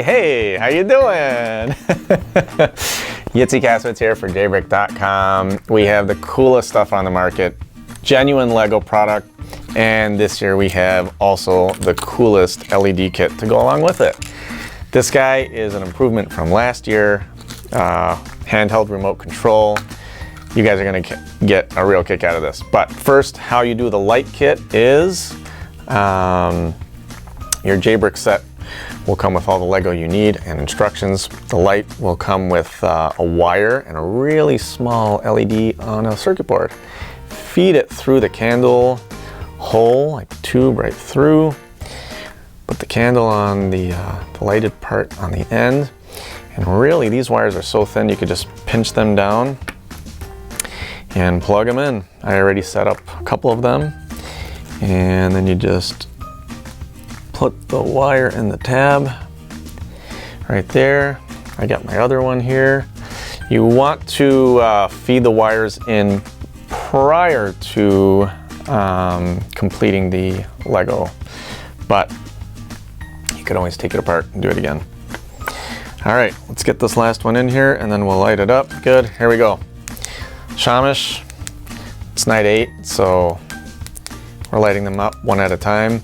Hey, how you doing? Yitzy Kasowitz here for Jbrick.com. We have the coolest stuff on the market, genuine Lego product, and this year we have also the coolest LED kit to go along with it. This guy is an improvement from last year, handheld remote control. You guys are going to get a real kick out of this. But first, how you do the light kit is your Jbrick set will come with all the Lego you need and instructions. The light will come with a wire and a really small LED on a circuit board. Feed it through the candle hole, like tube right through. Put the candle on the lighted part on the end. And really, these wires are so thin you could just pinch them down and plug them in. I already set up a couple of them. And then you just put the wire in the tab right there. I got my other one here. You want to feed the wires in prior to completing the Lego, but you could always take it apart and do it again. All right, let's get this last one in here and then we'll light it up. Good, here we go. Shamish, it's night 8, so we're lighting them up one at a time.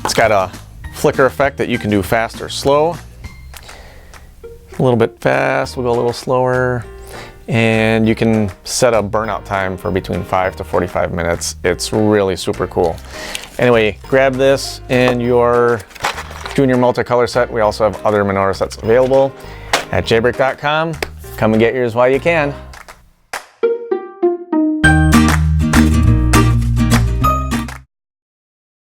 It's got a flicker effect that you can do fast or slow. A little bit fast, we'll go a little slower. And you can set a burnout time for between 5 to 45 minutes. It's really super cool. Anyway, grab this in your Junior multicolor set. We also have other menorah sets available at Jbrick.com. Come and get yours while you can.